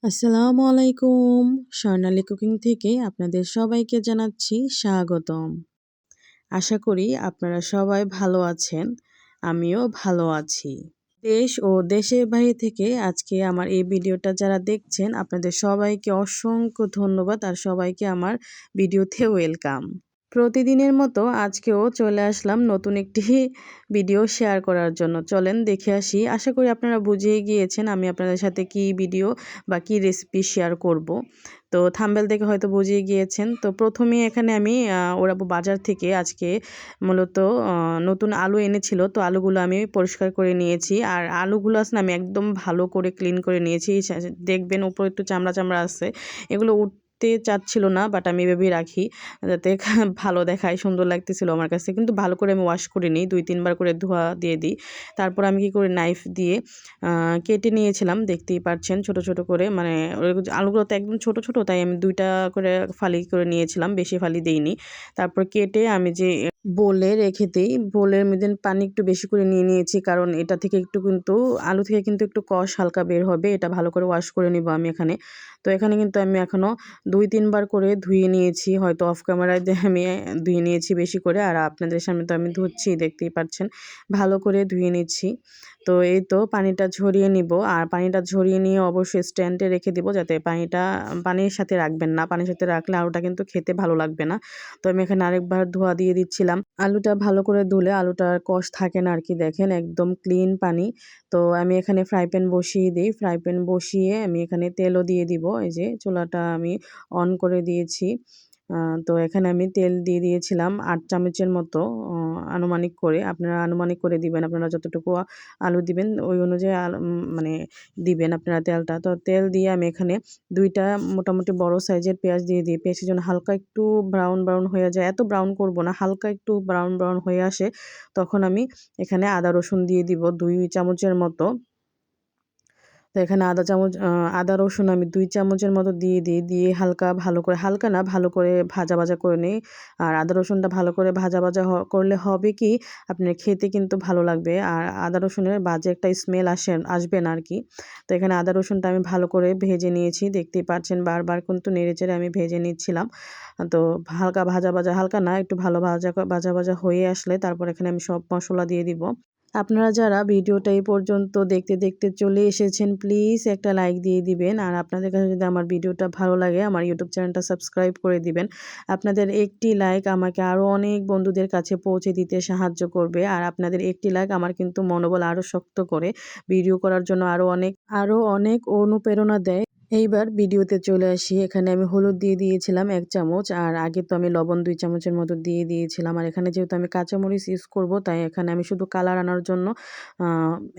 আসসালামু আলাইকুম। স্বর্ণালী কুকিং থেকে আপনাদের সবাইকে জানাচ্ছি স্বাগতম। আশা করি আপনারা সবাই ভালো আছেন। আমিও ভালো আছি। দেশ ও দেশের বাইরে থেকে আজকে আমার এই ভিডিওটা যারা দেখছেন আপনাদের সবাইকে অসংখ্য ধন্যবাদ আর সবাইকে আমার ভিডিওতে ওয়েলকাম। প্রতিদিনের মতো আজকেও চলে আসলাম নতুন একটি ভিডিও শেয়ার করার জন্য। চলেন দেখে আসি। আশা করি আপনারা বুঝেই গিয়েছেন আমি আপনাদের সাথে কি ভিডিও বা কি রেসিপি শেয়ার করব। তো থাম্বনেল দেখে হয়তো বুঝেই গিয়েছেন। তো প্রথমেই এখানে আমি ওর আব্বু বাজার থেকে আজকে মূলত নতুন আলু এনেছিল। তো আলুগুলো আমি পরিষ্কার করে নিয়েছি। আর আলুগুলো আছে না আমি একদম ভালো করে ক্লিন করে নিয়েছি। দেখবেন উপরে একটু চামড়া চামড়া আছে। এগুলো চাচ্ছিল না, বাট আমি এভাবেই রাখি যাতে ভালো দেখায়, সুন্দর লাগতেছিল আমার কাছে। কিন্তু ভালো করে আমি ওয়াশ করে নিই, 2-3 বার করে ধোয়া দিয়ে দিই। তারপর আমি কি করি, নাইফ দিয়ে কেটে নিয়েছিলাম, দেখতেই পাচ্ছেন ছোট ছোট করে। মানে আলুগুলো তো একদম ছোট ছোট, তাই আমি 2টা করে ফালি করে নিয়েছিলাম, বেশি ফালি দিইনি। তারপর কেটে আমি যে বোলে রেখে দিই, বোলের মধ্যে পানি একটু বেশি করে নিয়ে নিয়েছি, কারণ এটা থেকে একটু কিন্তু আলু থেকে কিন্তু একটু কষ হালকা বের হবে। এটা ভালো করে ওয়াশ করে নিব আমি এখানে। তো এখানে কিন্তু আমি এখনও 2-3 বার করে ধুয়ে নিয়েছি, হয়তো অফ ক্যামেরায় আমি ধুয়ে নিয়েছি বেশি করে, আর আপনাদের সামনে তো আমি ধুচ্ছি, দেখতেই পাচ্ছেন ভালো করে ধুয়ে নিচ্ছি। তো এই তো পানিটা ঝরিয়ে নিব, আর পানিটা ঝরিয়ে নিয়ে অবশ্যই স্ট্যান্ডে রেখে দিব, যাতে পানির সাথে রাখবেন না, পানির সাথে রাখলে আলুটা কিন্তু খেতে ভালো লাগবে না। তো আমি এখানে আরেকবার ধোয়া দিয়ে দিচ্ছিলাম। আলুটা ভালো করে ধুলে আলুটার কষ থাকে না আর কি, দেখেন একদম ক্লিন পানি। তো আমি এখানে ফ্রাই প্যান বসিয়ে দিই, ফ্রাই প্যান বসিয়ে আমি এখানে তেলও দিয়ে দিব। এই যে চুলাটা আমি অন করে দিয়েছি। তো এখানে আমি তেল দিয়ে দিয়েছিলাম 8 চামচের মতো, আনুমানিক করে। আপনারা আনুমানিক করে দিবেন, আপনারা যতটুকু আলু দিবেন ওই অনুযায়ী মানে দিবেন আপনারা তেলটা। তো তেল দিয়ে আমি এখানে 2টা মোটামুটি বড় সাইজের পেঁয়াজ দিয়ে দিই। পেঁয়াজের জন্য হালকা একটু ব্রাউন ব্রাউন হয়ে যায়, এত ব্রাউন করব না, হালকা একটু ব্রাউন ব্রাউন হয়ে আসে তখন আমি এখানে আদা রসুন দিয়ে দিব 2 চামচের মতো। তো এখানে আদা রসুন আমি 2 চামচের মতো দিয়ে দিই, দিয়ে হালকা ভালো করে, হালকা না ভালো করে ভাজা ভাজা করে নিই। আর আদা রসুনটা ভালো করে ভাজা ভাজা করলে হবে কি, আপনার খেতে কিন্তু ভালো লাগবে, আর আদা রসুনের বাজে একটা স্মেল আসবে না আর কি। তো এখানে আদা রসুনটা আমি ভালো করে ভেজে নিয়েছি, দেখতেই পাচ্ছেন বারবার কিন্তু নেড়েচেড়ে আমি ভেজে নিচ্ছিলাম। তো হালকা ভাজা ভাজা, হালকা না একটু ভালো ভাজা ভাজা ভাজা হয়ে আসলে তারপর এখানে আমি সব মশলা দিয়ে দিব। আপনারা যারা ভিডিওটা এই পর্যন্ত দেখতে দেখতে চলে এসেছেন, প্লিজ একটা লাইক দিয়ে দিবেন, আর আপনাদের কাছে যদি আমার ভিডিওটা ভালো লাগে আমার ইউটিউব চ্যানেলটা সাবস্ক্রাইব করে দিবেন। আপনাদের একটি লাইক আমাকে আরও অনেক বন্ধুদের কাছে পৌঁছে দিতে সাহায্য করবে, আর আপনাদের একটি লাইক আমার কিন্তু মনোবল আরও শক্ত করে ভিডিও করার জন্য আরও অনেক অনুপ্রেরণা দেয়। এইবার ভিডিওতে চলে আসি। এখানে আমি হলুদ দিয়ে দিয়েছিলাম 1 চামচ, আর আগে তো আমি লবণ 2 চামচের মতো দিয়ে দিয়েছিলাম। আর এখানে যেহেতু আমি কাঁচামরিচ ইউজ করব, তাই এখানে আমি শুধু কালার আনার জন্য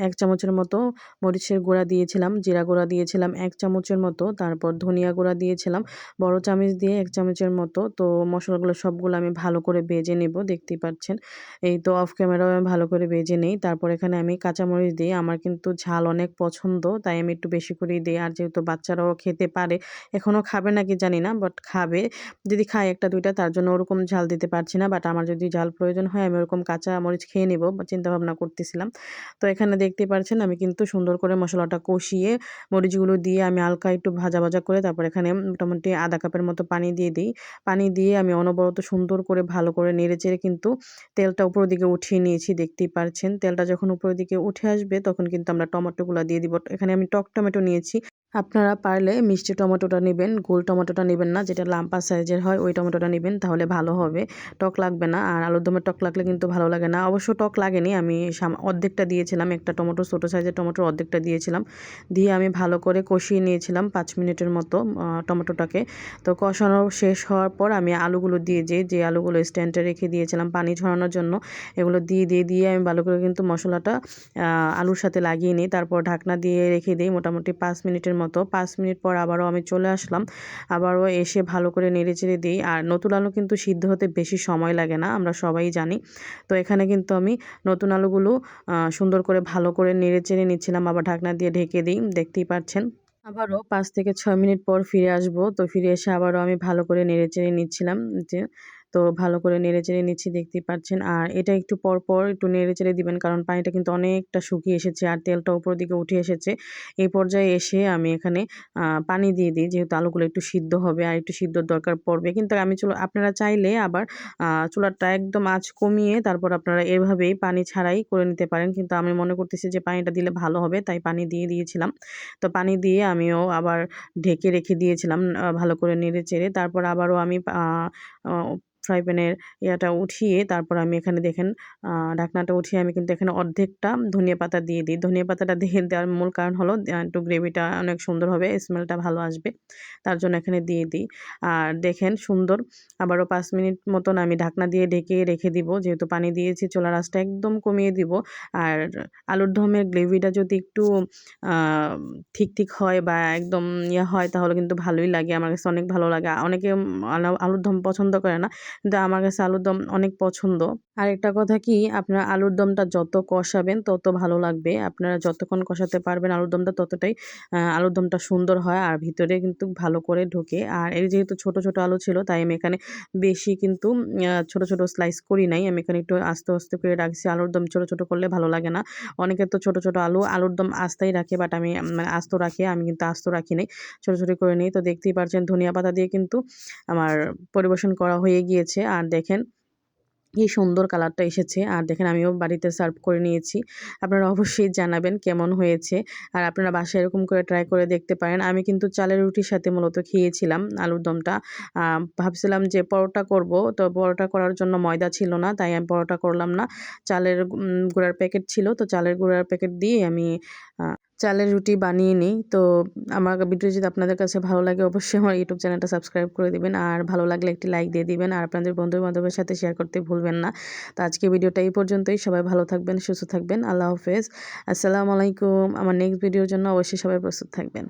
1 চামচের মতো মরিচের গুঁড়া দিয়েছিলাম, জিরা গুঁড়া দিয়েছিলাম 1 চামচের মতো, তারপর ধনিয়া গুঁড়া দিয়েছিলাম বড় চামচ দিয়ে 1 চামচের মতো। তো মশলাগুলো সবগুলো আমি ভালো করে ভেজে নেব, দেখতেই পাচ্ছেন। এই তো অফ ক্যামেরাও আমি ভালো করে ভেজে নেই। তারপর এখানে আমি কাঁচামরিচ দিই, আমার কিন্তু ঝাল অনেক পছন্দ, তাই আমি একটু বেশি করেই দিই। আর যেহেতু বাচ্চারাও খেতে পারে, এখনও খাবে নাকি জানি না, বাট খাবে। যদি খায় 1-2টা, তার জন্য ওরকম ঝাল দিতে পারছি না, বাট আমার যদি ঝাল প্রয়োজন হয় আমি ওরকম কাঁচা মরিচ খেয়ে নেব, চিন্তা ভাবনা করতেছিলাম। তো এখানে দেখতে পাচ্ছেন আমি কিন্তু সুন্দর করে মশলাটা কষিয়ে মরিচগুলো দিয়ে আমি হালকা একটু ভাজা ভাজা করে তারপর এখানে মোটামুটি আধা কাপের মতো পানি দিয়ে দিই। পানি দিয়ে আমি অনবরত সুন্দর করে ভালো করে নেড়েচেড়ে কিন্তু তেলটা উপরের দিকে উঠিয়ে নিয়েছি, দেখতেই পারছেন। তেলটা যখন উপরের দিকে উঠে আসবে তখন কিন্তু আমরা টমেটোগুলো দিয়ে দিব। এখানে আমি টক টমেটো নিয়েছি, আপনারা পারলে মিষ্টি টমেটোটা নেবেন, গোল টমেটোটা নেবেন না, যেটা লাম্পা সাইজের হয় ওই টমেটোটা নেবেন, তাহলে ভালো হবে, টক লাগবে না। আর আলুর দমে টক লাগলে কিন্তু ভালো লাগে না। অবশ্য টক লাগেনি, আমি অর্ধেকটা দিয়েছিলাম, একটা টমেটো ছোটো সাইজের টমেটোর অর্ধেকটা দিয়েছিলাম, দিয়ে আমি ভালো করে কষিয়ে নিয়েছিলাম 5 মিনিটের মতো টমেটোটাকে। তো কষানো শেষ হওয়ার পর আমি আলুগুলো দিয়ে যে আলুগুলো স্ট্যান্ডে রেখে দিয়েছিলাম পানি ঝরানোর জন্য, এগুলো দিয়ে আমি ভালো করে কিন্তু মশলাটা আলুর সাথে লাগিয়ে নিই। তারপর ঢাকনা দিয়ে রেখে দিই মোটামুটি 5 মিনিটের মতো। 5 মিনিট পর আবারও আমি চলে আসলাম, আবারও এসে ভালো করে নেড়েচেড়ে দিই। আর নতুন আলু কিন্তু সিদ্ধ হতে বেশি সময় লাগে না, আমরা সবাই জানি। তো এখানে কিন্তু আমি নতুন আলুগুলো সুন্দর করে ভালো করে নেড়েচেড়ে নিচ্ছিলাম, আবার ঢাকনা দিয়ে ঢেকে দিই, দেখতেই পাচ্ছেন। আবারও 5 থেকে 6 মিনিট পর ফিরে আসব। তো ফিরে এসে আবারও আমি ভালো করে নেড়েচেড়ে নিচ্ছিলাম, যে তো ভালো করে নেড়েচেড়ে নিচ্ছি, দেখতেই পাচ্ছেন। আর এটা একটু পরপর একটু নেড়েচেড়ে দিবেন, কারণ পানিটা কিন্তু অনেকটা শুকিয়ে এসেছে আর তেলটা উপরের দিকে উঠে এসেছে। এই পর্যায়ে এসে আমি এখানে পানি দিয়ে দিই, যেহেতু আলুগুলো একটু সিদ্ধ হবে আর একটু সিদ্ধর দরকার পড়বে। কিন্তু আমি আপনারা চাইলে আবার চুলাটা একদম আঁচ কমিয়ে তারপর আপনারা এভাবেই পানি ছাড়াই করে নিতে পারেন। কিন্তু আমি মনে করতেছি যে পানিটা দিলে ভালো হবে, তাই পানি দিয়ে দিয়েছিলাম। তো পানি দিয়ে আমিও আবার ঢেকে রেখে দিয়েছিলাম ভালো করে নেড়ে-চেড়ে। তারপর আবারও আমি আ অ ফ্রাই প্যানের ইয়াটা উঠিয়ে তারপর আমি এখানে দেখেন ঢাকনাটা উঠিয়ে আমি কিন্তু এখানে অর্ধেকটা ধনিয়া পাতা দিয়ে দিই। ধনিয়া পাতাটা দিয়ে দেওয়ার মূল কারণ হলো একটু গ্রেভিটা অনেক সুন্দর হবে, স্মেলটা ভালো আসবে। তার জন্য এখানে দিয়ে দিই। আর দেখেন সুন্দর আবারও ৫ মিনিট মতন আমি ঢাকনা দিয়ে ঢেকে রেখে দিব। যেহেতু পানি দিয়েছি, চুলার আঁচটা একদম কমিয়ে দিব। আর আলুর দমের গ্রেভিটা যদি একটু আ ঠিক হয় বা একদম হয়, তাহলে কিন্তু ভালোই লাগে। আমার কাছে অনেক ভালো লাগে। অনেকে আলুর দম পছন্দ করে না। কিন্তু আমার কাছে আলুর দম অনেক পছন্দ। আরেকটা কথা কি, আপনার আলুর দমটা যত কষাবেন তত ভালো লাগবে। আপনারা যতক্ষণ কষাতে পারবেন আলুর দমটা, ততটাই আলুর দমটা সুন্দর হয় আর ভিতরে কিন্তু ভালো করে ঢোকে। আর এই যেহেতু ছোট, ছোট আলু ছিল, তাই আমি এখানে বেশি কিন্তু ছোট, ছোট স্লাইস করি নাই। আমি এখানে একটু আস্তে, আস্তে করে রাখছি। আলুর দম ছোট, ছোট করলে ভালো লাগে না। অনেকে তো ছোট, ছোট আলুর দম আস্তেই রাখে, বাট আমি মানে আস্ত রাখি। আমি কিন্তু আস্ত রাখি নাই। ছোট, ছোট করে নিই। তো দেখতেই পারছেন ধনিয়া পাতা দিয়ে কিন্তু আমার পরিবেশন করা হয়ে গিয়েছে। আর দেখেন কি সুন্দর কালারটা এসেছে। আর দেখেন আমিও বাড়িতে সার্ভ করে নিয়েছি। আপনারা অবশ্যই জানাবেন কেমন হয়েছে। আর আপনারা বাসায় এরকম করে ট্রাই করে দেখতে পারেন। আমি কিন্তু চালের রুটির সাথে মূলত খেয়েছিলাম আলুর দমটা। ভাবছিলাম যে পরোটা করব। তো পরোটা করার জন্য ময়দা ছিল না, তাই আমি পরোটা করলাম না। চালের গুঁড়ার প্যাকেট ছিল। তো চালের গুঁড়ার প্যাকেট দিয়ে আমি আ চালের রুটি বানিয়ে নিই। তো আমার ভিডিও যদি আপনাদের কাছে ভালো লাগে, অবশ্যই আমার ইউটিউব চ্যানেলটা সাবস্ক্রাইব করে দিবেন। আর ভালো লাগলে একটি লাইক দিয়ে দিবেন। আর আপনাদের বন্ধু-বান্ধবের সাথে শেয়ার করতে ভুলবেন না। তো আজকে ভিডিওটা এই পর্যন্তই। সবাই ভালো থাকবেন, সুস্থ থাকবেন। আল্লাহ হাফেজ। আসসালামু আলাইকুম। আমার নেক্সট ভিডিওর জন্য অবশ্যই সবাই প্রস্তুত থাকবেন।